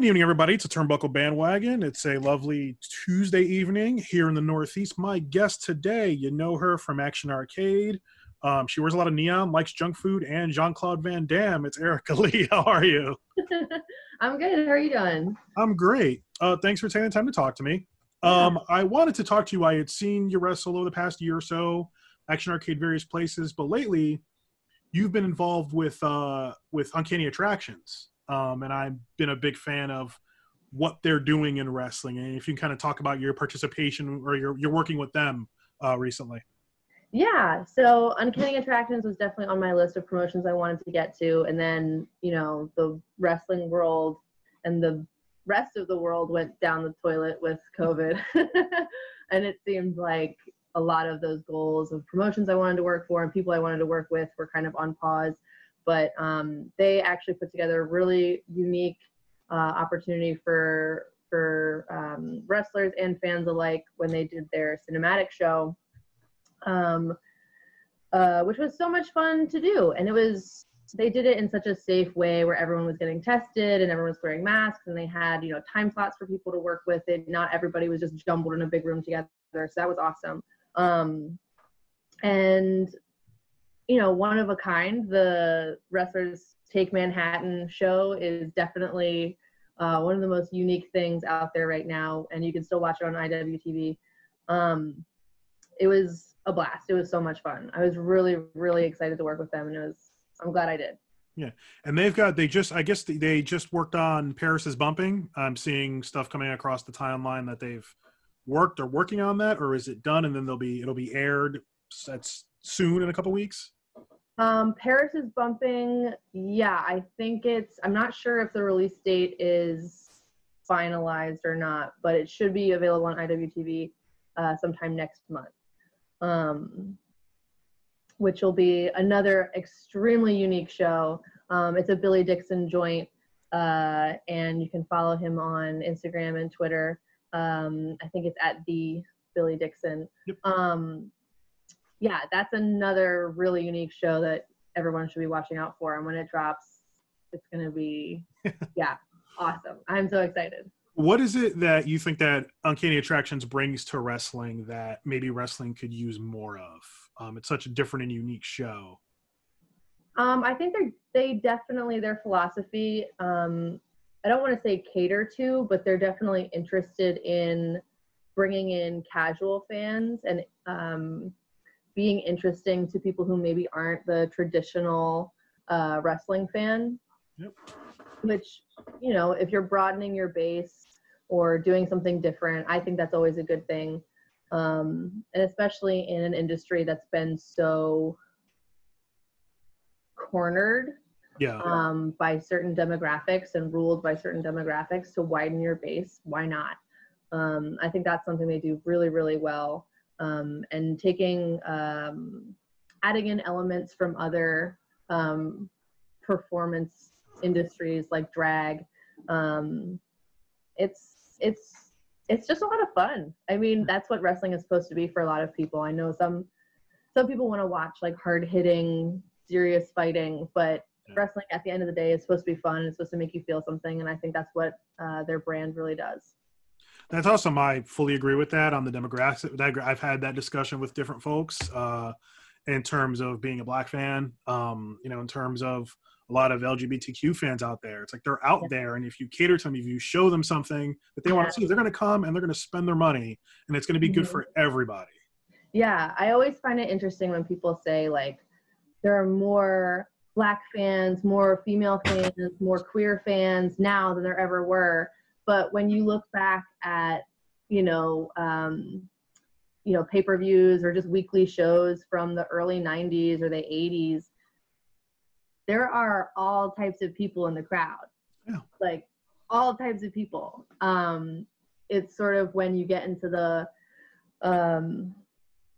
good evening, everybody. It's a Turnbuckle Bandwagon. It's a lovely Tuesday evening here in the Northeast. My guest today, you know her from Action Arcade. She wears a lot of neon, likes junk food, and JEAN CLAUDE VAN DAMME. It's Erica Leigh. How are you? I'm good. How are you doing? I'm great. Thanks for taking the time to talk to me. I wanted to talk to you. I had seen you wrestle over the past year or so, Action Arcade, various places, but lately you've been involved with Uncanny Attractions. And I've been a big fan of what they're doing in wrestling. And if you can kind of talk about your participation or you're working with them recently. Yeah, so Uncanny Attractions was definitely on my list of promotions I wanted to get to. And then, you know, the wrestling world and the rest of the world went down the toilet with COVID. And it seemed like a lot of those goals of promotions I wanted to work for and people I wanted to work with were kind of on pause. But they actually put together a really unique opportunity for wrestlers and fans alike when they did their cinematic show, which was so much fun to do. And they did it in such a safe way where everyone was getting tested and everyone was wearing masks, and they had, you know, time slots for people to work with it. Not everybody was just jumbled in a big room together. So that was awesome. And you know, one of a kind, the Wrestlers Take Manhattan show is definitely one of the most unique things out there right now, and you can still watch it on IWTV. It was a blast. It was so much fun. I was really, really excited to work with them, and I'm glad I did. Yeah, and they just worked on Paris's Bumping. I'm seeing stuff coming across the timeline that they've working on that, or is it done and then it'll be aired soon in a couple weeks? Paris is Bumping. Yeah, I think I'm not sure if the release date is finalized or not, but it should be available on IWTV sometime next month, which will be another extremely unique show. It's a Billy Dixon joint, and you can follow him on Instagram and Twitter. I think it's at the Billy Dixon. Yep. Yeah, that's another really unique show that everyone should be watching out for. And when it drops, it's going to be, awesome. I'm so excited. What is it that you think that Uncanny Attractions brings to wrestling that maybe wrestling could use more of? It's such a different and unique show. I think their philosophy, I don't want to say cater to, but they're definitely interested in bringing in casual fans and being interesting to people who maybe aren't the traditional wrestling fan. Yep. Which, you know, if you're broadening your base or doing something different, I think that's always a good thing. And especially in an industry that's been so cornered by certain demographics and ruled by certain demographics, to widen your base, why not? I think that's something they do really, really well. And adding in elements from other performance industries like drag. It's just a lot of fun. I mean, that's what wrestling is supposed to be for a lot of people. I know some people want to watch like hard-hitting, serious fighting, but wrestling at the end of the day is supposed to be fun. It's supposed to make you feel something, and I think that's what their brand really does. That's awesome. I fully agree with that on the demographic. I've had that discussion with different folks in terms of being a Black fan, in terms of a lot of LGBTQ fans out there. It's like they're out there, and if you cater to them, if you show them something that they want to see, they're going to come and they're going to spend their money, and it's going to be good for everybody. Yeah, I always find it interesting when people say, like, there are more Black fans, more female fans, more queer fans now than there ever were. But when you look back at, pay-per-views or just weekly shows from the early 90s or the 80s, there are all types of people in the crowd. Yeah. Like, all types of people. It's sort of when you get into the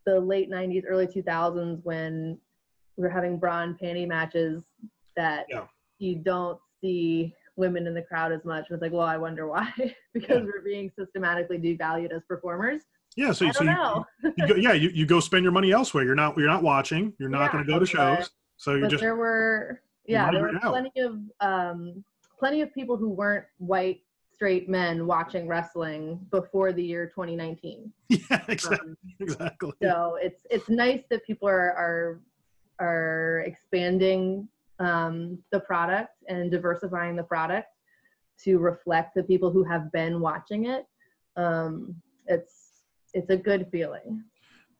late 90s, early 2000s, when we're having bra and panty matches that you don't see women in the crowd as much. It's like, well, I wonder why. Because we're being systematically devalued as performers. Yeah, so you go spend your money elsewhere. You're not watching. You're not going to go to shows. So you just there were plenty of people who weren't white straight men watching wrestling before the year 2019. Yeah, exactly. So it's nice that people are expanding the product and diversifying the product to reflect the people who have been watching it. It's a good feeling.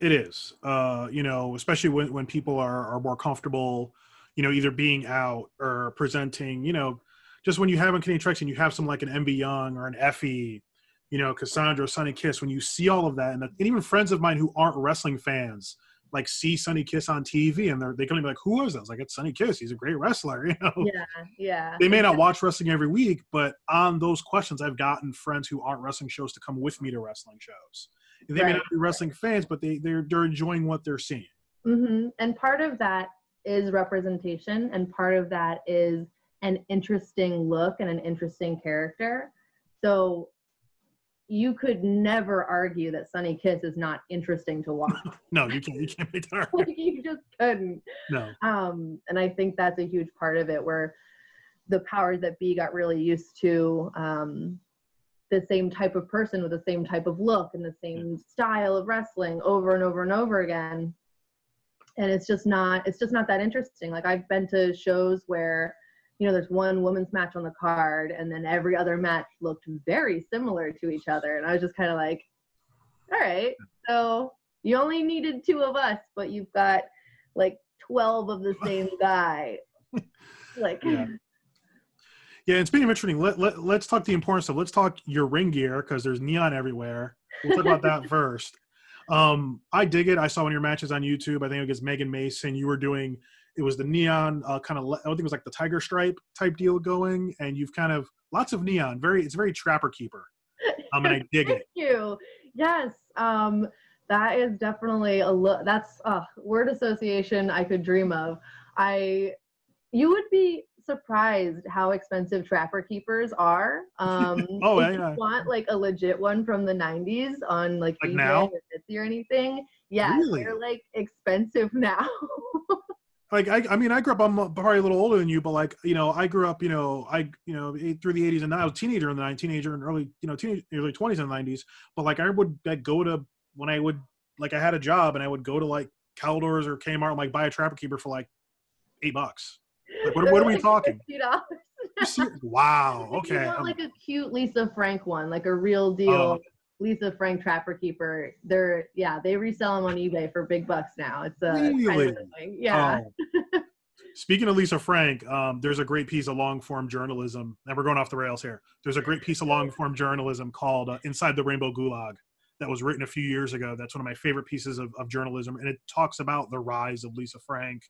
It is, especially when people are more comfortable, either being out or presenting, just when you have a Canadian Treks and you have some like an MB Young or an Effie, Cassandra, Sunny Kiss, when you see all of that, and even friends of mine who aren't wrestling fans, like see Sunny Kiss on TV and they can be like, who is that? I was like, it's Sunny Kiss. He's a great wrestler, Yeah. They may not watch wrestling every week, but on those questions, I've gotten friends who aren't wrestling shows to come with me to wrestling shows. They may not be wrestling fans, but they're enjoying what they're seeing. Mm-hmm. And part of that is representation, and part of that is an interesting look and an interesting character. So you could never argue that Sunny Kiss is not interesting to watch. No, you can't make that like, you just couldn't. No. And I think that's a huge part of it, where the powers that be got really used to the same type of person with the same type of look and the same style of wrestling over and over and over again. And it's just not that interesting. Like, I've been to shows where, there's one women's match on the card and then every other match looked very similar to each other. And I was just kind of like, all right, so you only needed 2 of us, but you've got like 12 of the same guy. Like, yeah, and speaking of interesting, let's talk the importance of, let's talk your ring gear, because there's neon everywhere. We'll talk about that first. I dig it. I saw one of your matches on YouTube. I think it was Megan Mason. You were doing, it was the neon kind of, I don't think it was like the tiger stripe type deal going, and you've kind of, lots of neon. It's very Trapper Keeper. And I dig it. Thank you. Yes. That is definitely that's a word association I could dream of. You would be surprised how expensive Trapper Keepers are. If you want like a legit one from the 90s on like eBay now? or Etsy or anything, Really? they're like expensive now. Like, I mean, I grew up, I'm probably a little older than you, but like, I grew up, through the 80s, and I was a teenager in the 90s, teenager in early 20s and 90s. But like, I'd go to, when I would, like, I had a job and I would go to like Caldors or Kmart and like buy a Trapper Keeper for like $8. Like, what are we talking? $50. Wow. If Okay. you want like a cute Lisa Frank one, like a real deal Lisa Frank Trapper Keeper, they resell them on eBay for big bucks now. It's really? kind of annoying. Yeah. Speaking of Lisa Frank, there's a great piece of long form journalism, and we're going off the rails here. There's a great piece of long form journalism called Inside the Rainbow Gulag that was written a few years ago. That's one of my favorite pieces of journalism, and it talks about the rise of Lisa Frank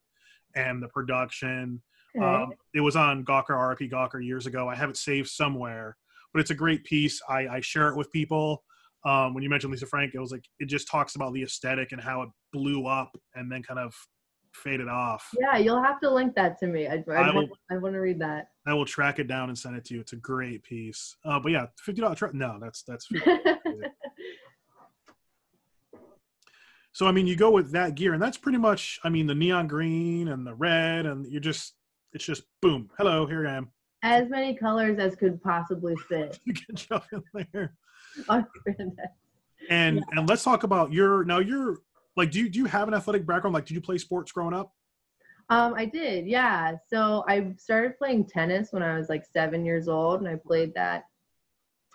and the production. Okay. It was on Gawker, RIP Gawker, years ago. I have it saved somewhere, but it's a great piece. I share it with people. When you mentioned Lisa Frank, it was like, it just talks about the aesthetic and how it blew up and then kind of faded off. Yeah, you'll have to link that to me. I want to read that. I will track it down and send it to you. It's a great piece. But yeah, $50 no, that's So I mean, you go with that gear, and that's pretty much, I mean, the neon green and the red, and it's just boom, hello, here I am. As many colors as could possibly fit. You can jump in there. Oh, and let's talk about you're like, do you have an athletic background? Like, did you play sports growing up? I did, yeah. So I started playing tennis when I was like 7 years old, and I played that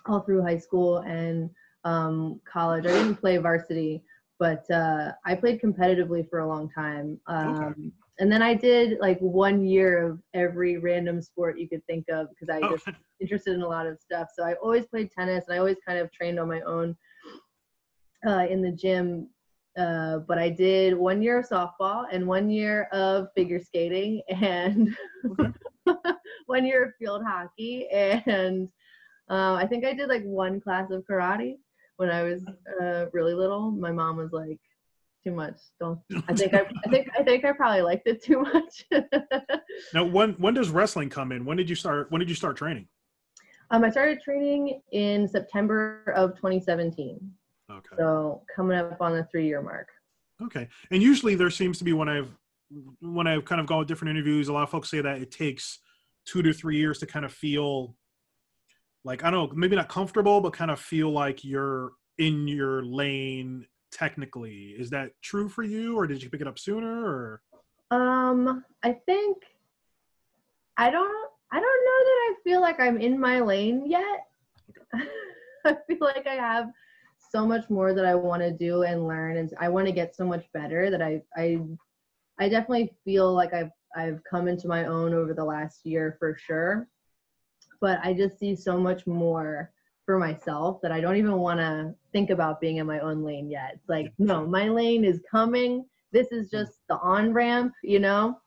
all through high school and college. I didn't play varsity, but I played competitively for a long time. Okay. And then I did like 1 year of every random sport you could think of, because I just interested in a lot of stuff. So I always played tennis, and I always kind of trained on my own in the gym. But I did 1 year of softball and 1 year of figure skating and 1 year of field hockey. And I think I did like 1 class of karate when I was really little. My mom was like, too much. I think I probably liked it too much. Now, when does wrestling come in? When did you start training? I started training in September of 2017. Okay. So coming up on the 3-year mark. Okay. And usually there seems to be, when I've kind of gone with different interviews, a lot of folks say that it takes 2 to 3 years to kind of feel like, I don't know, maybe not comfortable, but kind of feel like you're in your lane technically. Is that true for you, or did you pick it up sooner, or? I think I don't know that I feel like I'm in my lane yet. Okay. I feel like I have so much more that I want to do and learn, and I want to get so much better that I definitely feel like I've come into my own over the last year for sure. But I just see so much more for myself that I don't even want to think about being in my own lane yet. It's like, no, my lane is coming. This is just the on ramp, you know?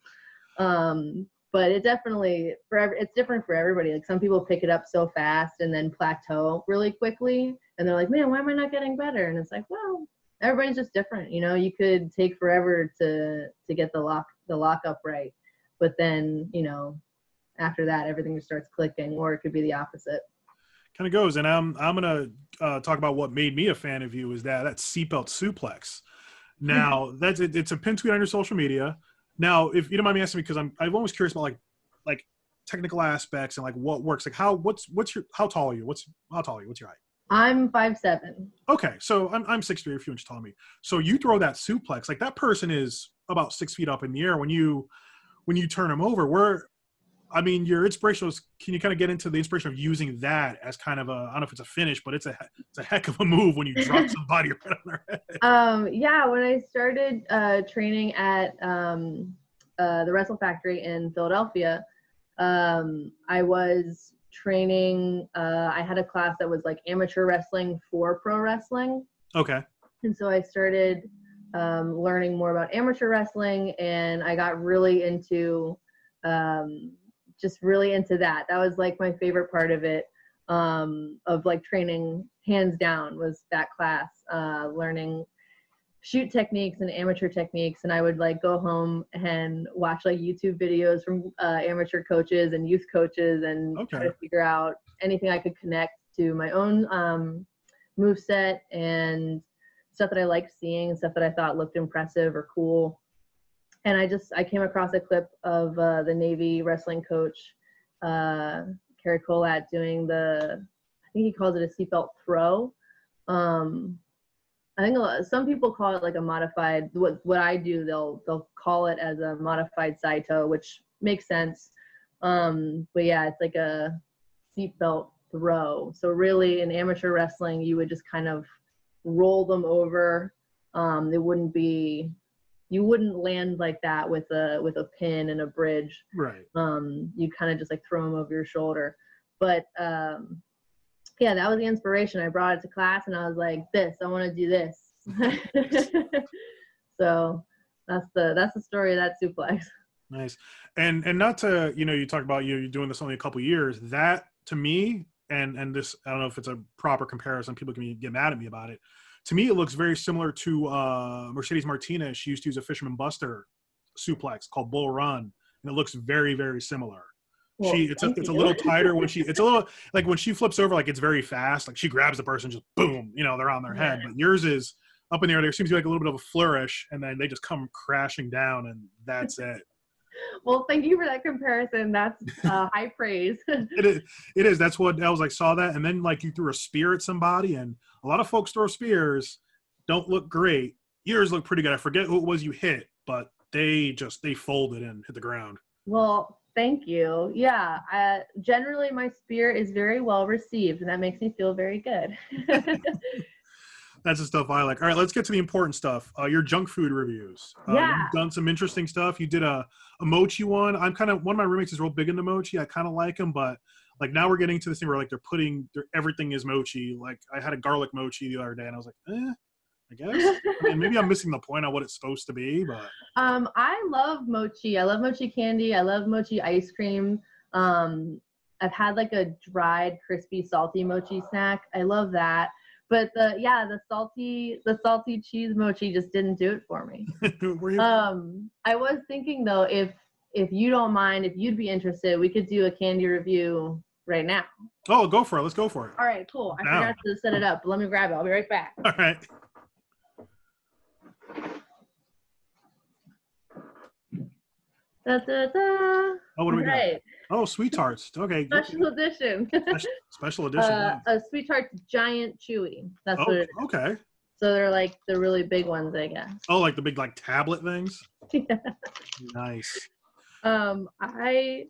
But it definitely, it's different for everybody. Like some people pick it up so fast and then plateau really quickly. And they're like, man, why am I not getting better? And it's like, well, everybody's just different. You know, you could take forever to get the lock up right. But then, you know, after that, everything just starts clicking, or it could be the opposite. Kind of goes. And I'm going to talk about what made me a fan of you is that seatbelt suplex. Now it's a pin tweet on your social media. Now, if you don't mind me asking, because I'm always curious about like technical aspects and like what works. Like how tall are you? How tall are you? What's your height? I'm 5'7". Okay, so I'm 6'3", a few inches taller than me. So you throw that suplex, like that person is about 6 feet up in the air when you turn them over. Your inspiration was, can you kind of get into the inspiration of using that as kind of I don't know if it's a finish, but it's a heck of a move when you drop somebody right on their head. Yeah, when I started training at the Wrestle Factory in Philadelphia, I was training, I had a class that was like amateur wrestling for pro wrestling. Okay. And so I started learning more about amateur wrestling, and I got really into really into that. That was like my favorite part of it, of like training, hands down, was that class, learning shoot techniques and amateur techniques. And I would like go home and watch like YouTube videos from amateur coaches and youth coaches and try to figure out anything I could connect to my own moveset and stuff that I liked seeing and stuff that I thought looked impressive or cool. And I came across a clip of the Navy wrestling coach, Kerry Colat, doing I think he calls it a seatbelt throw. I think some people call it like a modified, what I do, they'll call it as a modified side toe, which makes sense. But yeah, it's like a seatbelt throw. So really in amateur wrestling, you would just kind of roll them over. You wouldn't land like that with a pin and a bridge. Right. You kind of just like throw them over your shoulder. But yeah, that was the inspiration. I brought it to class and I was like, I want to do this. So that's the story of that suplex. Nice. And not to, you talk about you're doing this only a couple years. That to me, and this, I don't know if it's a proper comparison, people can get mad at me about it. To me, it looks very similar to Mercedes Martinez. She used to use a Fisherman Buster suplex called Bull Run, and it looks very, very similar. Well, it's a little tighter when it's a little like when she flips over, like it's very fast. Like she grabs the person, just boom, they're on their head. But yours is up in the air. There seems to be like a little bit of a flourish, and then they just come crashing down, and that's it. Well, thank you for that comparison. That's high praise. It is. That's what I was like. Saw that, and then like you threw a spear at somebody, and a lot of folks throw spears, don't look great. Yours look pretty good. I forget who it was you hit, but they folded and hit the ground. Well, thank you. Yeah, generally my spear is very well received, and that makes me feel very good. That's the stuff I like. All right, let's get to the important stuff. Your junk food reviews. Yeah. You've done some interesting stuff. You did a mochi one. One of my roommates is real big into mochi. I kind of like them, but like now we're getting to this thing where like everything is mochi. Like I had a garlic mochi the other day, and I was like, I guess. Maybe I'm missing the point on what it's supposed to be, but. I love mochi. I love mochi candy. I love mochi ice cream. I've had like a dried, crispy, salty mochi snack. I love that. But the salty cheese mochi just didn't do it for me. I was thinking though, if you don't mind, if you'd be interested, we could do a candy review right now. Oh, go for it. Let's go for it. All right, cool. I forgot to set it up. Let me grab it. I'll be right back. All right. Da, da, da. Oh, what do we got? Oh, sweet tarts. Okay. Special edition. Special edition. Yeah. A sweet tart giant chewy. That's what Oh, it is. okay. So they're like the really big ones, I guess. Oh, like the big like tablet things. Yeah. Nice. I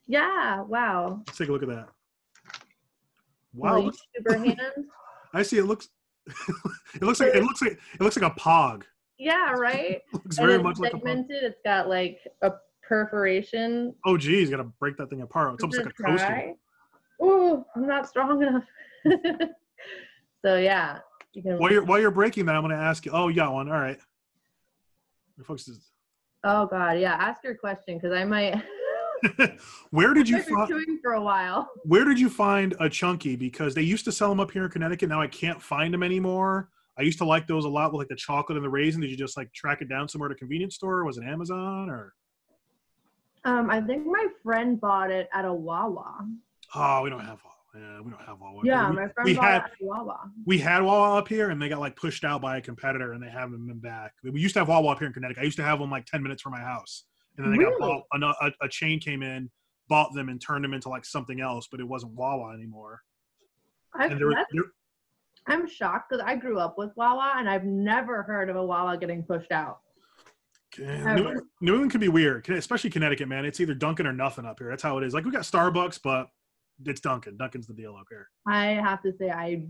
yeah, wow. Let's take a look at that. Wow. Wow. YouTuber hand. I see. It looks. it looks like a pog. Yeah, right. It looks And very it's much like a pog. segmented. It's got like a perforation. Oh, geez, you gotta break that thing apart. It's almost like a coaster. Ooh, I'm not strong enough. So yeah, you can. While you're breaking that, I'm gonna ask you. Oh, you got one. All right. Folks, Oh God, yeah. Ask your question because I might. Where did you find? Chewing for a while. Where did you find a chunky? Because they used to sell them up here in Connecticut. Now I can't find them anymore. I used to like those a lot with like the chocolate and the raisin. Did you just like track it down somewhere at a convenience store? Was it Amazon or? I think my friend bought it at a Wawa. Oh, we don't have Wawa. Yeah, we don't have Wawa. Yeah, my friend bought it at a Wawa. We had Wawa up here, and they got like pushed out by a competitor, and they haven't been back. We used to have Wawa up here in Connecticut. I used to have them like 10 minutes from my house, and then they got bought. A chain came in, bought them, and turned them into like something else, but it wasn't Wawa anymore. I'm shocked because I grew up with Wawa, and I've never heard of a Wawa getting pushed out. New England can be weird, especially Connecticut, man. It's either Dunkin' or nothing up here. That's how it is. Like, we got Starbucks, but it's Dunkin'. Dunkin's the deal up here. I have to say I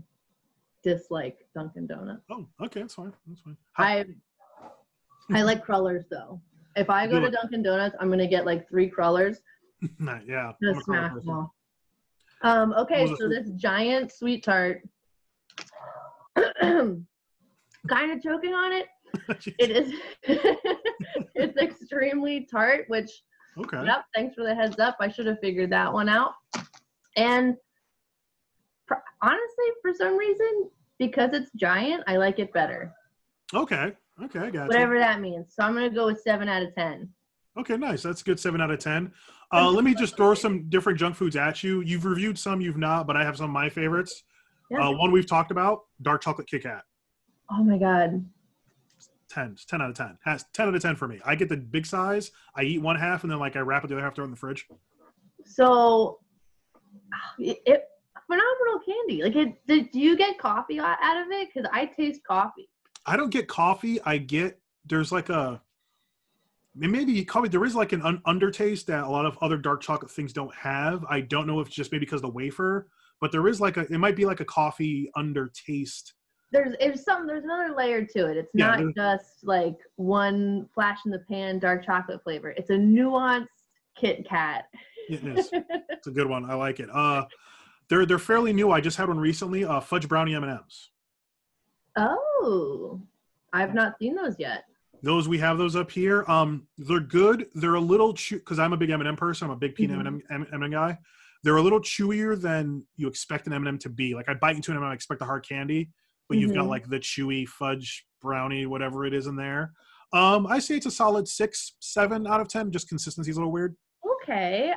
dislike Dunkin' Donuts. Oh, okay. That's fine. That's fine. I like crullers, though. If I go to Dunkin' Donuts, I'm going to get like 3 crullers. Yeah. Just smash them all. Okay, so this giant sweet tart, kind of choking on it. It is it's extremely tart, which yep, thanks for the heads up. I should have figured that one out. And honestly, for some reason, because it's giant, I like it better. Okay, I got you. Whatever that means. So I'm gonna go with 7 out of 10. Okay, nice. That's a good 7 out of 10. Let me just throw some different junk foods at you. You've reviewed some, you've not, but I have some of my favorites. Yeah. One we've talked about, dark chocolate Kit Kat. Oh my God. 10 out of 10. Has 10 out of 10 for me. I get the big size. I eat one half and then like I wrap it the other half, throw it in the fridge. So, phenomenal candy. Like, do you get coffee out of it? Because I taste coffee. I don't get coffee. There's like there is like an undertaste that a lot of other dark chocolate things don't have. I don't know if it's just maybe because of the wafer, but there is it might be like a coffee undertaste. There's another layer to it. It's not just like one flash in the pan dark chocolate flavor. It's a nuanced Kit Kat. It is. It's a good one. I like it. They're fairly new. I just had one recently. Fudge brownie M&Ms. Oh, I've not seen those yet. We have those up here. They're good. They're a little because I'm a big M&M person. I'm a big peanut M&M guy. They're a little chewier than you expect an M&M to be. Like I bite into an M&M, I expect a hard candy. But you've got like the chewy fudge brownie, whatever it is in there. I say it's a solid 6, 7 out of 10. Just consistency is a little weird. Okay,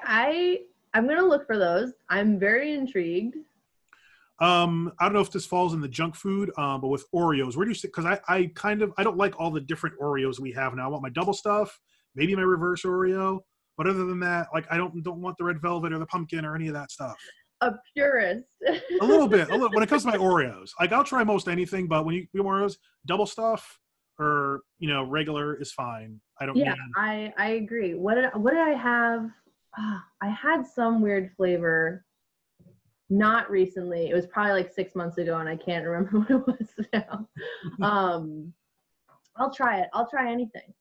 I'm gonna look for those. I'm very intrigued. I don't know if this falls in the junk food, but with Oreos, where do you sit? Because I don't like all the different Oreos we have now. I want my double stuff, maybe my reverse Oreo, but other than that, like I don't want the red velvet or the pumpkin or any of that stuff. A purist. a little bit. When it comes to my Oreos, like I'll try most anything, but when you do Oreos, double stuff or regular is fine. I don't. Yeah, I agree. What did I have? I had some weird flavor. Not recently. It was probably like 6 months ago, and I can't remember what it was now. I'll try it. I'll try anything.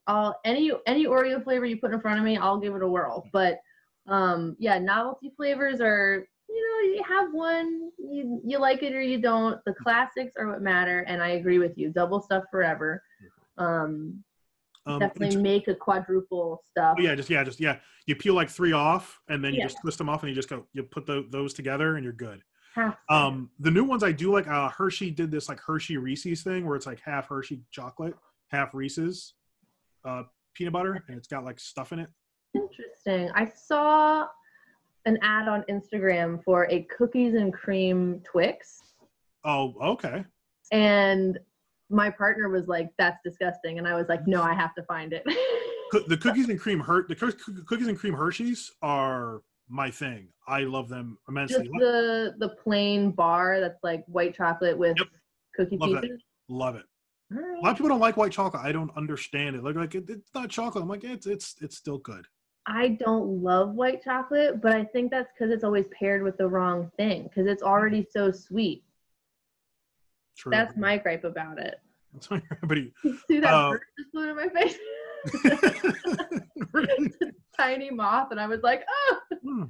Any Oreo flavor you put in front of me, I'll give it a whirl. But yeah, novelty flavors are. You have one, you like it or you don't. The classics are what matter, and I agree with you. Double stuff forever. Definitely make a quadruple stuff. Yeah. You peel like 3 off, and then you just twist them off, and you just you put those together, and you're good. The new ones I do like. Hershey did this like Hershey Reese's thing, where it's like half Hershey chocolate, half Reese's peanut butter, and it's got like stuff in it. Interesting. I saw an ad on Instagram for a cookies and cream Twix. Oh, okay. And my partner was like, "That's disgusting," and I was like, "No, I have to find it." The cookies and cream cookies and cream Hershey's are my thing. I love them immensely. Just the plain bar that's like white chocolate with cookie pieces. Love it. Right. A lot of people don't like white chocolate. I don't understand it. Like it's not chocolate. I'm like, it's still good. I don't love white chocolate, but I think that's because it's always paired with the wrong thing, because it's already so sweet. True. That's my gripe about it. That's my gripe. You see that bird just flew in my face? Tiny moth, and I was like, oh.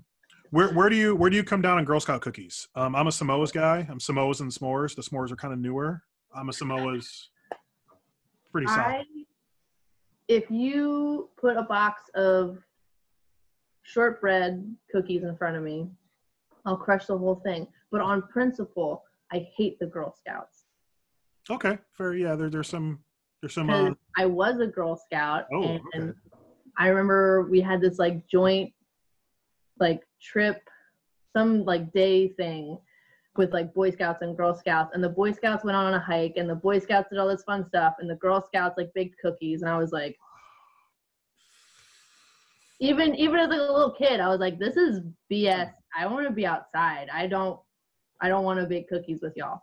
Where do you come down on Girl Scout cookies? I'm a Samoa's guy. I'm Samoa's and s'mores. The s'mores are kind of newer. I'm a Samoa's. Pretty solid. If you put a box of shortbread cookies in front of me, I'll crush the whole thing. But on principle, I hate the Girl Scouts. Okay, fair. Yeah, there's some. I was a Girl Scout, and okay. I remember we had this like joint, like trip, some like day thing with like Boy Scouts and Girl Scouts, and the Boy Scouts went on a hike, and the Boy Scouts did all this fun stuff, and the Girl Scouts like baked cookies, and I was like, even as like a little kid, I was like, this is BS. I want to be outside. I don't want to bake cookies with y'all.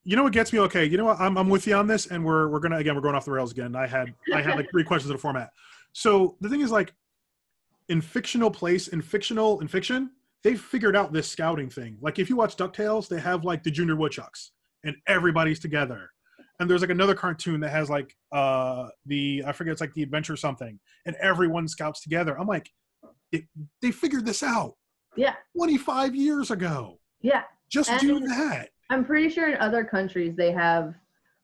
You know what gets me? Okay, you know what? I'm with you on this, and we're going off the rails again. I had like 3 questions in the format. So the thing is, like, in fiction, they've figured out this scouting thing. Like, if you watch DuckTales, they have like the Junior Woodchucks, and everybody's together. And there's like another cartoon that has like I forget, it's like the Adventure something, and everyone scouts together. I'm like, they figured this out. Yeah. 25 years ago. Yeah. Just do that. I'm pretty sure in other countries they have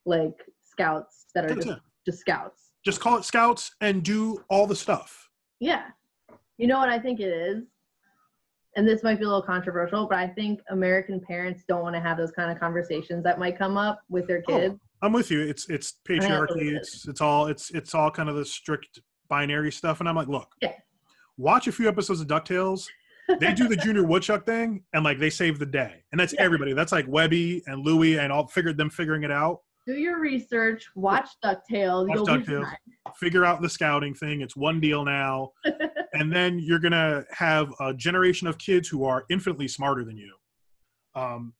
like scouts that are just scouts. Just call it scouts and do all the stuff. Yeah. You know what I think it is? And this might be a little controversial, but I think American parents don't want to have those kind of conversations that might come up with their kids. Oh, I'm with you. It's patriarchy. It's all kind of the strict binary stuff. And I'm like, look, watch a few episodes of DuckTales. They do the Junior Woodchuck thing, and like they save the day. And that's everybody. That's like Webby and Louie and all figuring it out. Do your research. Watch DuckTales. Figure out the scouting thing. It's one deal now. And then you're going to have a generation of kids who are infinitely smarter than you,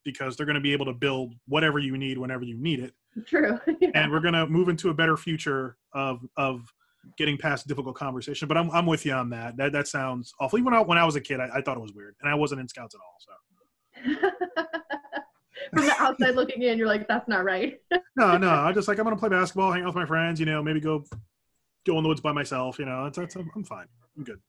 because they're going to be able to build whatever you need whenever you need it. True. Yeah. And we're going to move into a better future of getting past difficult conversation. But I'm with you on that. That sounds awful. Even when I was a kid, I thought it was weird. And I wasn't in Scouts at all. So from the outside looking in, you're like, that's not right. No. I'm just like, I'm going to play basketball, hang out with my friends, maybe go in the woods by myself. I'm fine. I'm good.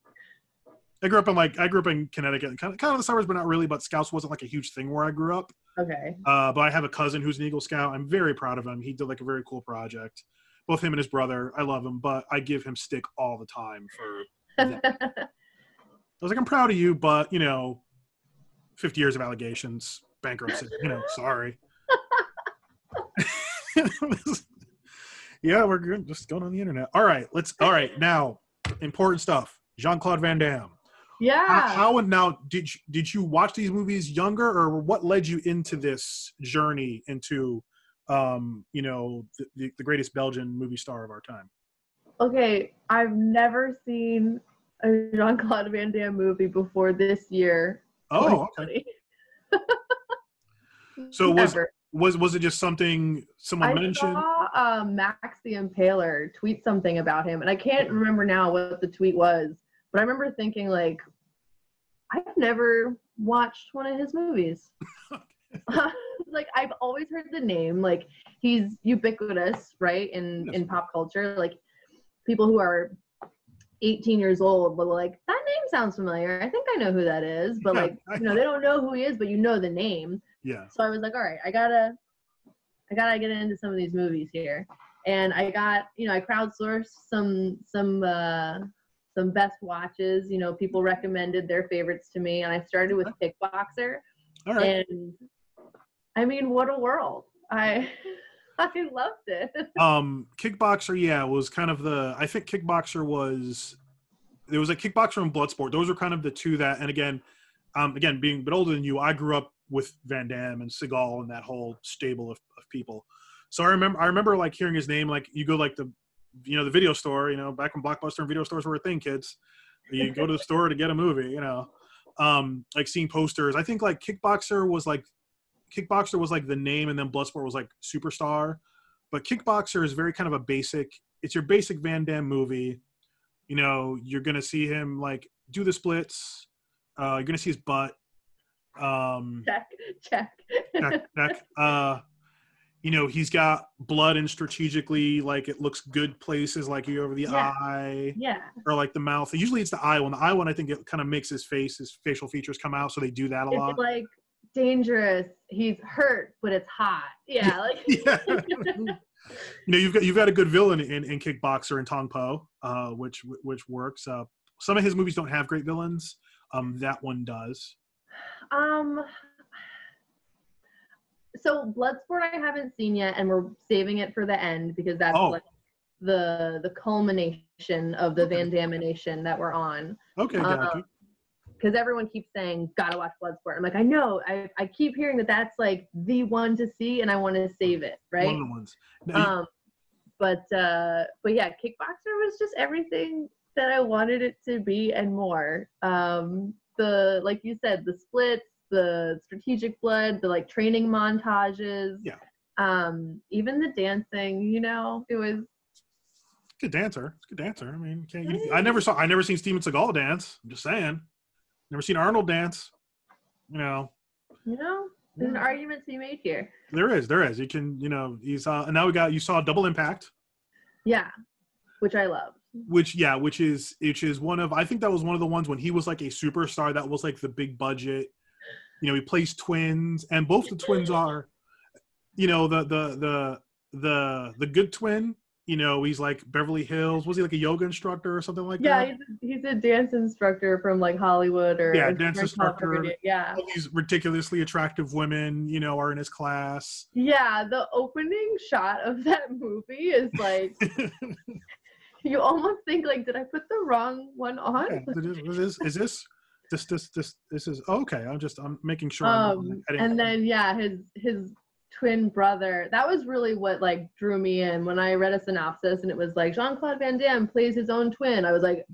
I grew up in Connecticut, kind of the suburbs, but not really. But Scouts wasn't like a huge thing where I grew up. Okay. But I have a cousin who's an Eagle Scout. I'm very proud of him. He did like a very cool project. Both him and his brother. I love him, but I give him stick all the time for that. I was like, I'm proud of you, but 50 years of allegations, bankruptcy. Sorry. Yeah, we're good. Just going on the internet. All right, now, important stuff. Jean Claude Van Damme. Yeah. How and now did you watch these movies younger, or what led you into this journey into the greatest Belgian movie star of our time? Okay, I've never seen a Jean Claude Van Damme movie before this year. Oh, okay. So was it just something someone mentioned? I saw Max the Impaler tweet something about him, and I can't remember now what the tweet was, but I remember thinking like, I've never watched one of his movies. Like, I've always heard the name. Like, he's ubiquitous, right, in pop culture. Like, people who are 18 years old will like, that name sounds familiar. I think I know who that is. But like, they don't know who he is, but the name. Yeah. So I was like, all right, I gotta get into some of these movies here. And I got, I crowdsourced some best watches. People recommended their favorites to me, and I started with Kickboxer. All right. And I mean, what a world. I loved it. Kickboxer, was kind of I think Kickboxer there was a Kickboxer and Bloodsport. Those were kind of the two that, and again, being a bit older than you, I grew up with Van Damme and Seagal and that whole stable of people. So I remember like hearing his name, like you go like the you know, the video store, you know, back when Blockbuster and video stores were a thing, kids. You go to the store to get a movie, you know. Like seeing posters. I think like Kickboxer was like the name, and then Bloodsport was like Superstar. But Kickboxer is very kind of a basic, it's your basic Van Damme movie. You know, you're going to see him like do the splits. You're going to see his butt. Check. You know, he's got blood in strategically, like it looks good places, like you over the eye, or like the mouth. Usually it's the eye one. The eye one, I think it kind of makes his facial features come out, so they do that a lot. It's like dangerous. He's hurt, but it's hot. Yeah, like yeah. You know, you've got a good villain in Kickboxer and Tong Po, which works. Some of his movies don't have great villains. That one does. So Bloodsport I haven't seen yet, and we're saving it for the end because that's like the culmination of the Van Damme-nation that we're on. Okay, gotcha. Because everyone keeps saying, gotta watch Bloodsport. I'm like, I know. I keep hearing that that's like the one to see, and I want to save it, right? One of the ones. Now, but yeah, Kickboxer was just everything that I wanted it to be and more. Like you said, the splits, the strategic blood, the like training montages, even the dancing, you know, it was good dancer. It's a good dancer. I mean, I never seen Steven Seagal dance. I'm just saying, never seen Arnold dance. You know, there's an argument to be made here. There is. You can, you know, he's and now you saw Double Impact. Yeah, which I love. Which is one of, I think that was one of the ones when he was like a superstar. That was like the big budget. You know, he plays twins, and both the twins are, you know, the good twin. You know, he's like Beverly Hills. Was he like a yoga instructor or something like that? Yeah, he's a dance instructor from like Hollywood or dance instructor. Yeah, all these ridiculously attractive women, you know, are in his class. Yeah, the opening shot of that movie is like. You almost think like, did I put the wrong one on? Yeah, is this is okay. I'm making sure. And then his twin brother. That was really what like drew me in when I read a synopsis, and it was like Jean Claude Van Damme plays his own twin. I was like,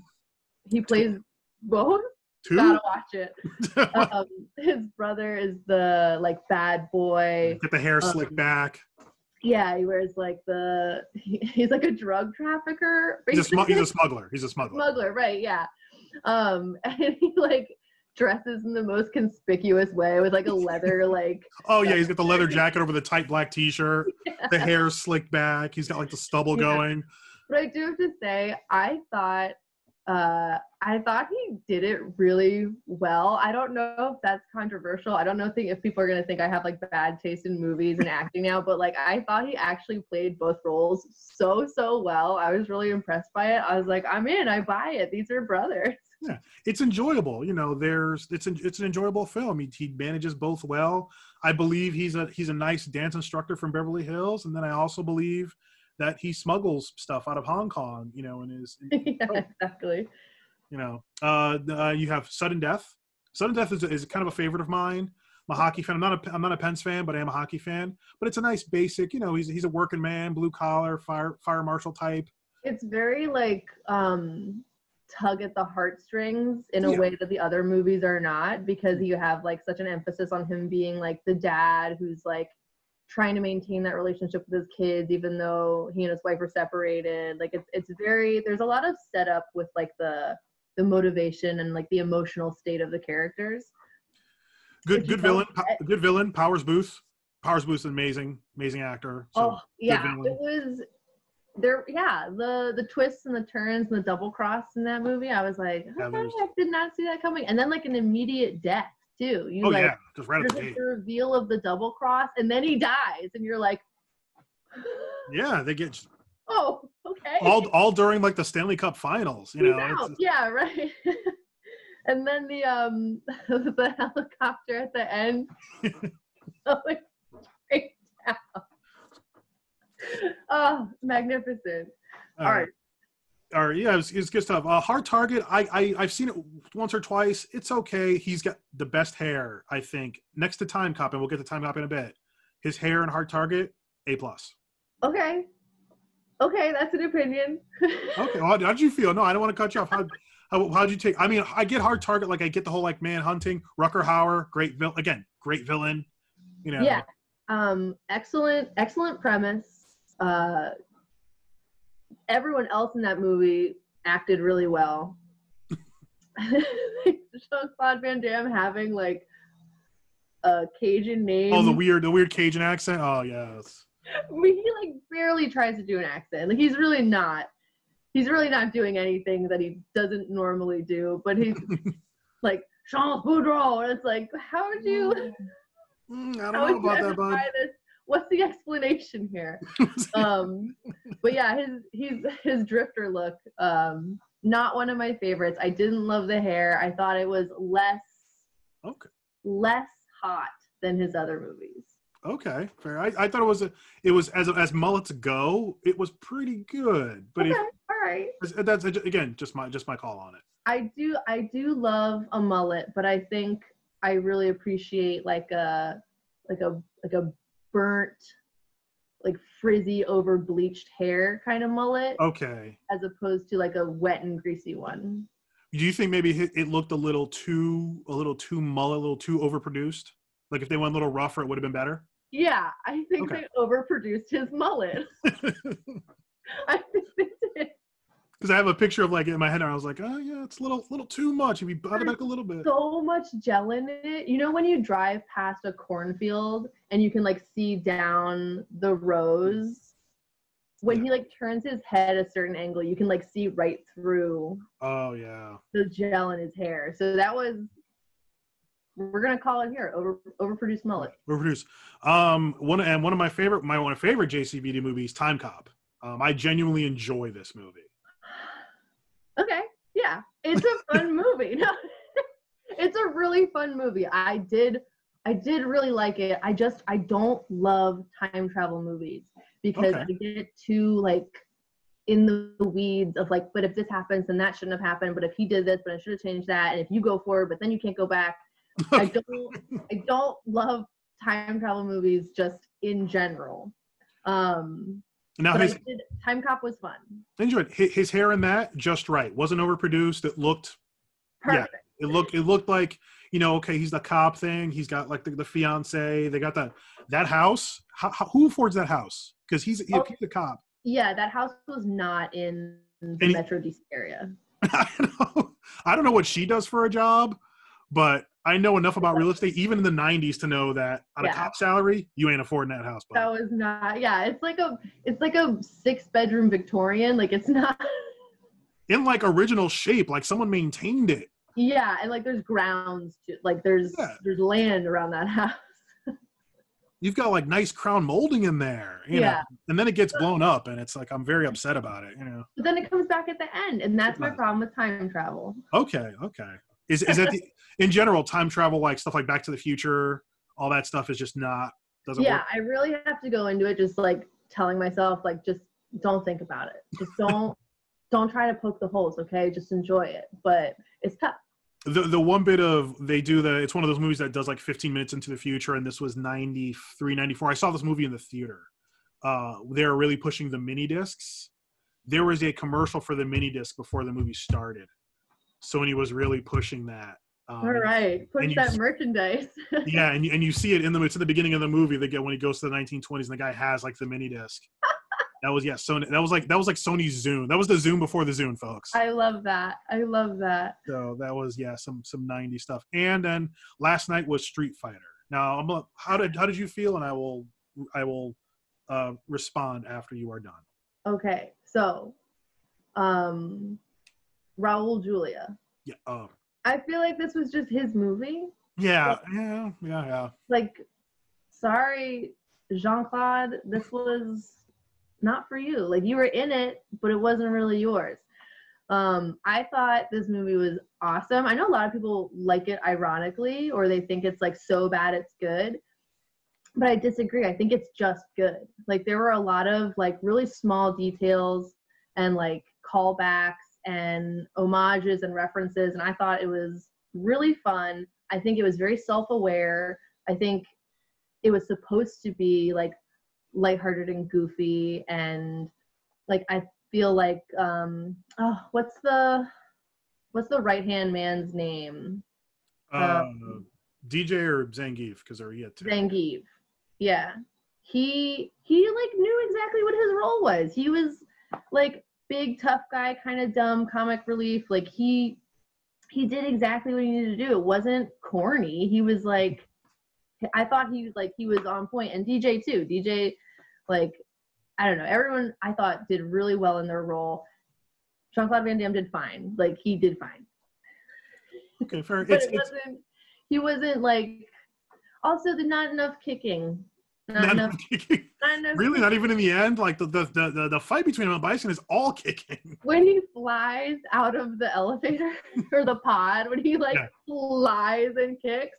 he plays both. Two? Gotta watch it. His brother is the like bad boy. Get the hair slicked back. Yeah, he wears like he's like a drug trafficker. He's a smuggler. He's a smuggler. Smuggler, right? Yeah. And he like dresses in the most conspicuous way with like a leather like. Oh yeah, he's got the leather jacket over the tight black T-shirt. Yeah. The hair slicked back. He's got like the stubble going. But I do have to say, I thought he did it really well. I don't know if that's controversial. I don't know if people are going to think I have like bad taste in movies and acting now, but like I thought he actually played both roles so well. I was really impressed by it. I was like, I'm in, I buy it. These are brothers. Yeah, it's enjoyable. You know, it's an enjoyable film. He manages both well. I believe he's a nice dance instructor from Beverly Hills, and then I also believe that he smuggles stuff out of Hong Kong, you know, exactly. You know, you have Sudden Death. Sudden Death is kind of a favorite of mine. I'm a hockey fan. I'm not a Pens fan, but I am a hockey fan. But it's a nice basic, you know, he's a working man, blue collar, fire marshal type. It's very like tug at the heartstrings in a way that the other movies are not, because you have like such an emphasis on him being like the dad who's like trying to maintain that relationship with his kids even though he and his wife are separated. Like it's very, there's a lot of setup with like the motivation and like the emotional state of the characters. Good villain. Powers Booth is an amazing actor. So it was there. Yeah, the twists and the turns and the double cross in that movie, I was like, I did not see that coming. And then like an immediate death too. Just right at the gate. The reveal of the double cross, and then he dies, and you're like, yeah, they get. Oh, okay. All during like the Stanley Cup Finals, you know. Yeah, right. And then the helicopter at the end, like straight down. Oh, magnificent! All right. Yeah, it's good stuff. Hard Target, I've seen it once or twice. It's okay. He's got the best hair, I think, next to Time Cop, and we'll get to Time Cop in a bit. His hair in Hard Target, A+. Okay. Okay, that's an opinion. Okay, well, how'd you feel? No, I don't want to cut you off. How'd you take? I mean, I get hard target. Like I get the whole like man hunting. Rucker Hauer, great villain. You know. Yeah. Excellent premise. Everyone else in that movie acted really well. Jean-Claude Van Damme having like a Cajun name. Oh, the weird Cajun accent. Oh yes. I mean, he like barely tries to do an accent. Like he's really not doing anything that he doesn't normally do. But he's like Jean Boudreau, and it's like, how would you? I don't know about that, bud. What's the explanation here? But yeah, his drifter look, not one of my favorites. I didn't love the hair. I thought it was less hot than his other movies. Okay, fair. I thought it was as mullets go, it was pretty good. But okay, all right. That's again just my call on it. I do love a mullet, but I think I really appreciate like a burnt, like frizzy over bleached hair kind of mullet. Okay. As opposed to like a wet and greasy one. Do you think maybe it looked a little too mullet, a little too overproduced? Like if they went a little rougher, it would have been better? Yeah, I think they overproduced his mullet. I think they did. Because I have a picture of like in my head, and I was like, oh yeah, it's a little too much. If you brought it back a little bit. So much gel in it. You know when you drive past a cornfield and you can like see down the rows? When he like turns his head a certain angle, you can like see right through. Oh yeah. The gel in his hair. So that was. We're gonna call it here overproduced mullet. Overproduced. One of my favorite JCVD movies, Time Cop. I genuinely enjoy this movie. Okay, yeah, it's a fun movie. No, it's a really fun movie. I did really like it. I don't love time travel movies because I get too like in the weeds of like, but if this happens, then that shouldn't have happened. But if he did this, but I should have changed that. And if you go forward, but then you can't go back. I don't love time travel movies just in general. Now Time Cop was fun. I enjoyed his hair in that just right. Wasn't overproduced. It looked perfect. Yeah, it looked like, you know, okay, he's the cop thing. He's got like the fiance. They got that house. Who affords that house? Because he's a cop. Yeah, that house was not in the Metro DC area. I don't know what she does for a job, but I know enough about real estate, even in the 90s, to know that on a cop salary, you ain't affording that house. That was not. Yeah, it's like a 6-bedroom Victorian. Like it's not in like original shape. Like someone maintained it. Yeah, and like there's grounds to, like there's land around that house. You've got like nice crown molding in there, you know, and then it gets blown up, and it's like I'm very upset about it, you know. But then it comes back at the end, and that's my problem with time travel. Okay. Is that in general time travel, like stuff like Back to the Future, all that stuff is just doesn't work? I really have to go into it just like telling myself like just don't think about it, just don't try to poke the holes, okay? Just enjoy it, but it's tough. The one bit of it's one of those movies that does like 15 minutes into the future, and this was 93, 94. I saw this movie in the theater. They're really pushing the mini discs. There was a commercial for the mini disc before the movie started. Sony was really pushing that. All right, push that merchandise. Yeah, and you see it it's in the beginning of the movie. When he goes to the 1920s, and the guy has like the mini disc. That was Sony. That was like Sony's Zune. That was the Zune before the Zune, folks. I love that. So that was some 90s stuff. And then last night was Street Fighter. Now how did you feel? And I will respond after you are done. Okay, so Raul Julia. Yeah. I feel like this was just his movie. Yeah. Like, sorry, Jean-Claude, this was not for you. Like, you were in it, but it wasn't really yours. I thought this movie was awesome. I know a lot of people like it ironically, or they think it's like so bad it's good, but I disagree. I think it's just good. Like, there were a lot of like really small details and like callbacks and homages and references, and I thought it was really fun. I think it was very self-aware. I think it was supposed to be like lighthearted and goofy and like I feel like what's the right hand man's name? DJ or Zangief, because they're yet to. Zangief. Yeah. He like knew exactly what his role was. He was like big tough guy, kind of dumb comic relief. Like he did exactly what he needed to do. It wasn't corny. He was like, I thought he was on point. And DJ too. DJ, like, I don't know. Everyone I thought did really well in their role. Jean Claude Van Damme did fine. Like he did fine. Okay, fair. But he wasn't like. Also, not enough kicking. Not enough kicking. Really, not even in the end. Like the fight between him and Bison is all kicking. When he flies out of the elevator or the pod, when he flies and kicks.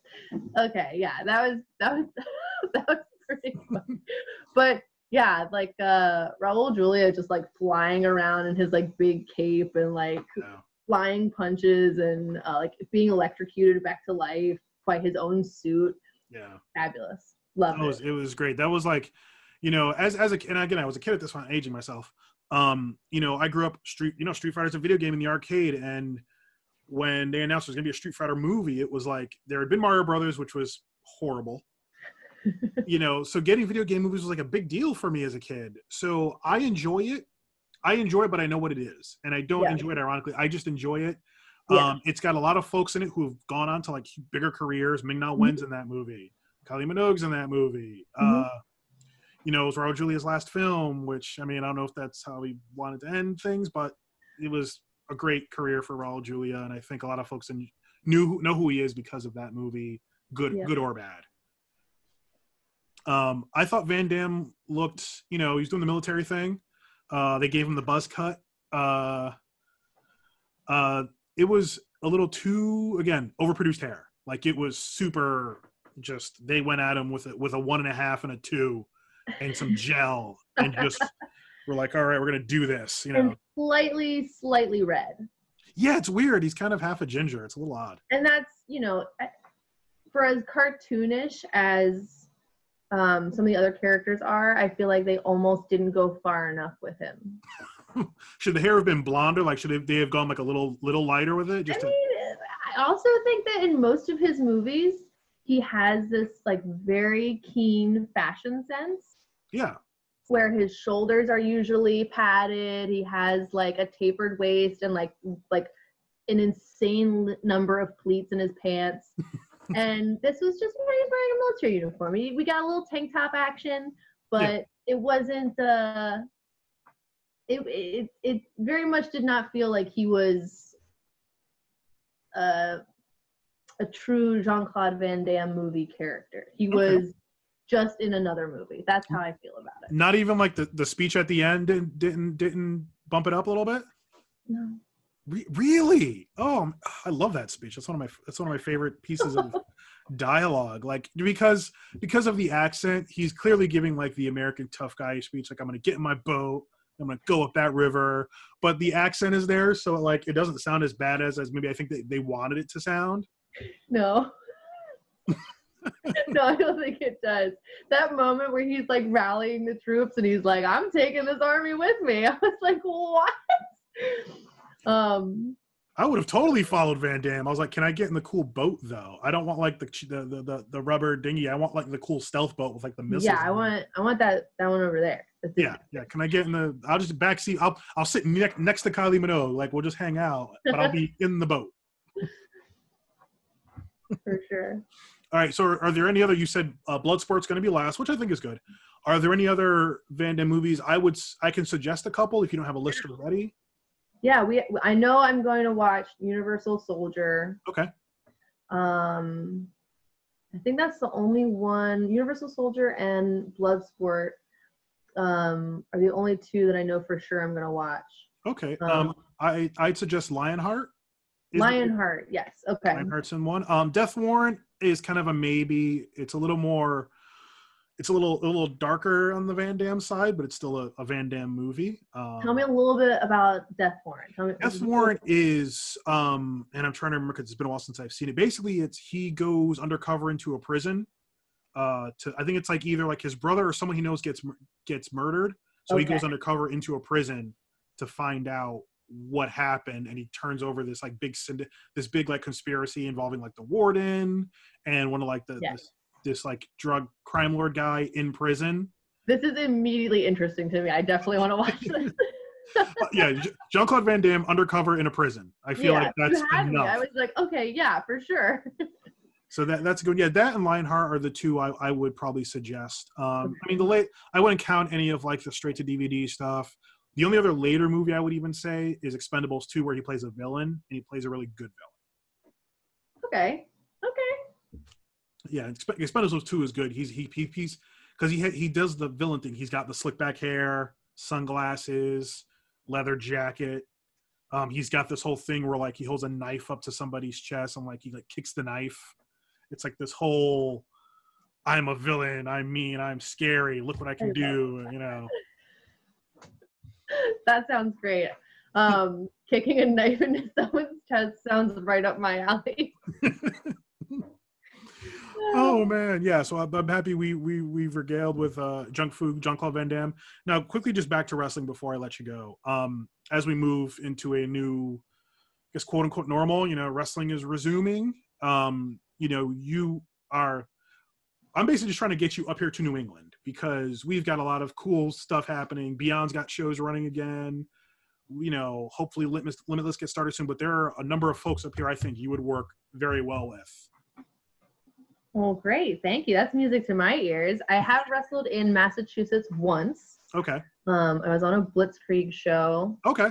Okay, yeah, that was pretty fun. But yeah, like Raul Julia just like flying around in his like big cape and like flying punches and like being electrocuted back to life by his own suit. Yeah, fabulous. Loved it. It was great. That was like, as a kid, and again, I was a kid at this point, aging myself. I grew up Street Fighter's a video game in the arcade, and when they announced there was gonna be a Street Fighter movie, it was like there had been Mario Brothers, which was horrible. So getting video game movies was like a big deal for me as a kid. So I enjoy it, but I know what it is, and I don't enjoy it ironically. I just enjoy it. Yeah. It's got a lot of folks in it who have gone on to like bigger careers. Ming-Na Wen's in that movie. Kylie Minogue's in that movie. It was Raul Julia's last film, which, I mean, I don't know if that's how he wanted to end things, but it was a great career for Raul Julia, and I think a lot of folks know who he is because of that movie, good or bad. I thought Van Damme looked, he was doing the military thing. They gave him the buzz cut. It was a little too, again, overproduced hair. Like it was super, just they went at him with a 1.5 and a 2 and some gel and just we're like, all right, we're gonna do this. And slightly red. Yeah, it's weird. He's kind of half a ginger. It's a little odd. And that's for as cartoonish as some of the other characters are, I feel like they almost didn't go far enough with him. Should the hair have been blonder? Like, should they have gone like a little lighter with it? I also think that in most of his movies, he has this like very keen fashion sense. Yeah. Where his shoulders are usually padded. He has like a tapered waist and like an insane number of pleats in his pants. And this was just wearing a military uniform. We got a little tank top action, but it wasn't. It very much did not feel like he was a true Jean-Claude Van Damme movie character. He was just in another movie. That's how I feel about it. Not even like the speech at the end didn't bump it up a little bit? No. Really? Oh, I love that speech. That's one of my favorite pieces of dialogue. Like because of the accent, he's clearly giving like the American tough guy speech. Like, I'm gonna get in my boat. I'm gonna go up that river. But the accent is there, so like it doesn't sound as bad as maybe I think they wanted it to sound. No. No, I don't think it does. That moment where he's like rallying the troops and he's like, I'm taking this army with me. I was like, what? I would have totally followed Van Damme. I was like, can I get in the cool boat though? I don't want like the rubber dinghy. I want like the cool stealth boat with like the missiles. Yeah, I want that one over there. Yeah. Can I get in the? I'll just backseat. I'll sit next to Kylie Minogue. Like we'll just hang out, but I'll be in the boat. For sure. All right. So are there any other? You said Bloodsport's going to be last, which I think is good. Are there any other Van Damme movies? I can suggest a couple if you don't have a list already. Yeah, I know I'm going to watch Universal Soldier. Okay. I think that's the only one. Universal Soldier and Bloodsport are the only two that I know for sure I'm going to watch. Okay. I'd suggest Lionheart. Lionheart, yes. Okay. Lionheart's in one. Death Warrant is kind of a maybe. It's a little darker on the Van Damme side, but it's still a Van Damme movie. Tell me a little bit about Death Warrant. Death Warrant is, and I'm trying to remember because it's been a while since I've seen it. Basically, he goes undercover into a prison. I think it's like either like his brother or someone he knows gets murdered. So he goes undercover into a prison to find out what happened, and he turns over this like this big like conspiracy involving like the warden and one of like this like drug crime lord guy in prison. This is immediately interesting to me. I definitely want to watch this. Yeah, Jean Claude Van Damme undercover in a prison. I feel like that's enough. I was like, okay, yeah, for sure. So that's good. Yeah, that and Lionheart are the two I would probably suggest. I mean, I wouldn't count any of like the straight to DVD stuff. The only other later movie I would even say is Expendables 2, where he plays a villain, and he plays a really good villain. Okay. Yeah, Expendables 2 is good. He's because he does the villain thing. He's got the slick back hair, sunglasses, leather jacket. He's got this whole thing where like he holds a knife up to somebody's chest and like he like kicks the knife. It's like this whole, I'm a villain, I'm mean, I'm scary, look what I can do, you know. That sounds great. Kicking a knife into someone's chest sounds right up my alley. Oh man, yeah. So I'm happy we've regaled with Jean Claude Van Damme. Now, quickly, just back to wrestling before I let you go. As we move into a new, I guess, quote unquote normal, you know, wrestling is resuming. You know, I'm basically just trying to get you up here to New England because we've got a lot of cool stuff happening. Beyond's got shows running again. You know, hopefully Limitless gets started soon, but there are a number of folks up here I think you would work very well with. Well, great. Thank you. That's music to my ears. I have wrestled in Massachusetts once. Okay. I was on a Blitzkrieg show. Okay.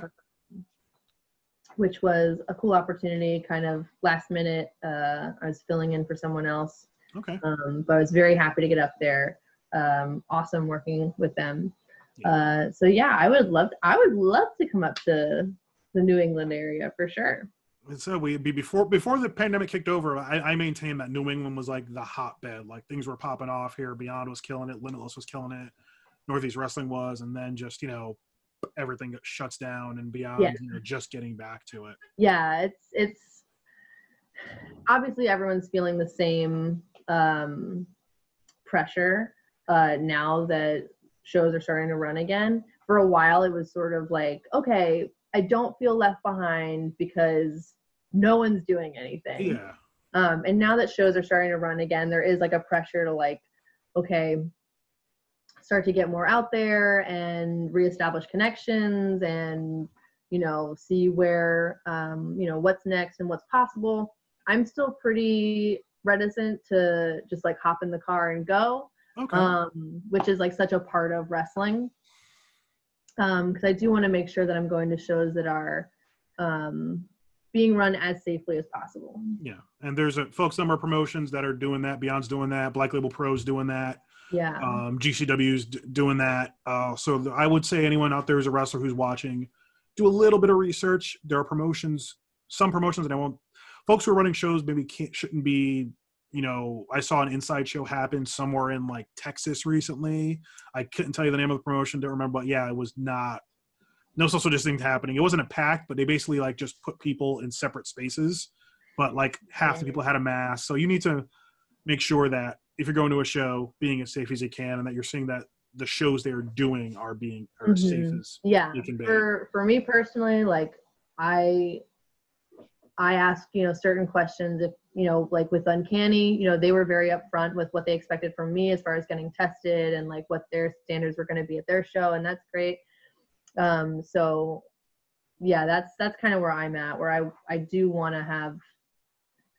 Which was a cool opportunity, kind of last minute. I was filling in for someone else. Okay. But I was very happy to get up there. Awesome working with them. Yeah. So yeah, I would love to come up to the New England area for sure. So before the pandemic kicked over, I maintained that New England was like the hotbed. Like things were popping off here. Beyond was killing it. Limitless was killing it. Northeast Wrestling was, and then just, you know, everything shuts down and Beyond, you know, just getting back to it. Yeah, it's obviously everyone's feeling the same pressure now that shows are starting to run again. For a while, it was sort of like, okay, I don't feel left behind because no one's doing anything. Yeah. And now that shows are starting to run again, there is like a pressure to like, okay, start to get more out there and reestablish connections and, you know, see where, you know, what's next and what's possible. I'm still pretty reticent to just like hop in the car and go, which is like such a part of wrestling. Because I do want to make sure that I'm going to shows that are being run as safely as possible. Yeah, and there's folks, number of promotions that are doing that. Beyond's doing that. Black Label Pro's doing that. Yeah. GCW's doing that. So I would say anyone out there who's a wrestler who's watching, do a little bit of research. There are promotions, some promotions that I won't. Folks who are running shows maybe shouldn't be. You know, I saw an inside show happen somewhere in like Texas recently. I couldn't tell you the name of the promotion, don't remember, but yeah, it was not, no social distancing happening. It wasn't a pact, but they basically like just put people in separate spaces, but like half the people had a mask. So you need to make sure that if you're going to a show, being as safe as you can, and that you're seeing that the shows they're doing are as safe as they can be. For me personally, like I ask, you know, certain questions. If, you know, like with Uncanny, you know, they were very upfront with what they expected from me as far as getting tested and like what their standards were going to be at their show. And that's great. So yeah, that's kind of where I'm at, where I do want to have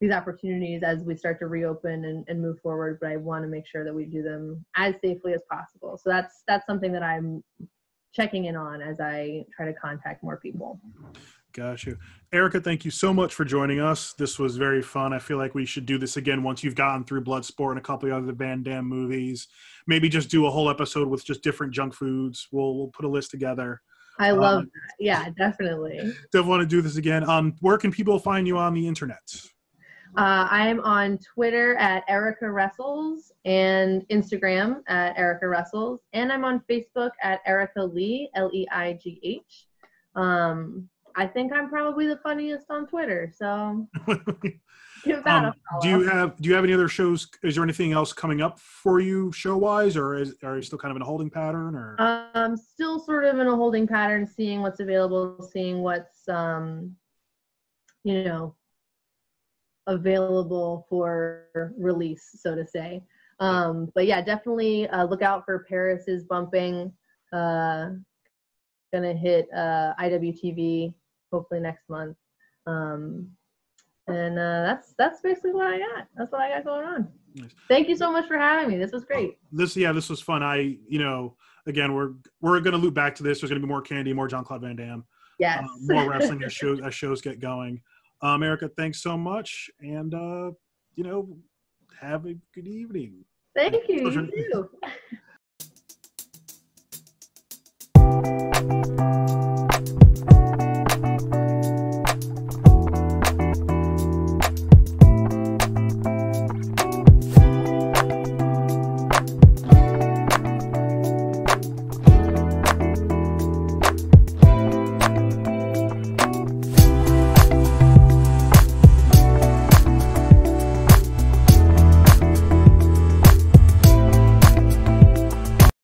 these opportunities as we start to reopen and move forward, but I want to make sure that we do them as safely as possible. So that's something that I'm checking in on as I try to contact more people. Gotcha. Erica, thank you so much for joining us. This was very fun. I feel like we should do this again once you've gotten through Bloodsport and a couple of other Van Damme movies. Maybe just do a whole episode with just different junk foods. We'll put a list together. I love that. Yeah, definitely. Definitely want to do this again. Where can people find you on the internet? I'm on Twitter at Erica Wrestles and Instagram at Erica Wrestles. And I'm on Facebook at Erica Leigh, Leigh. I think I'm probably the funniest on Twitter, so give that a follow. Do you have any other shows? Is there anything else coming up for you show wise, or are you still kind of in a holding pattern? Or Still sort of in a holding pattern, seeing what's available, seeing what's you know, available for release, so to say. But yeah, definitely look out for Paris is bumping. Gonna hit IWTV hopefully next month. And that's basically what I got. That's what I got going on. Nice. Thank you so much for having me. This was great. This was fun. Again, we're gonna loop back to this. There's gonna be more candy, more Jean Claude Van Damme. Yes. More wrestling as shows get going. Erica, thanks so much, and have a good evening. Thank you. You too.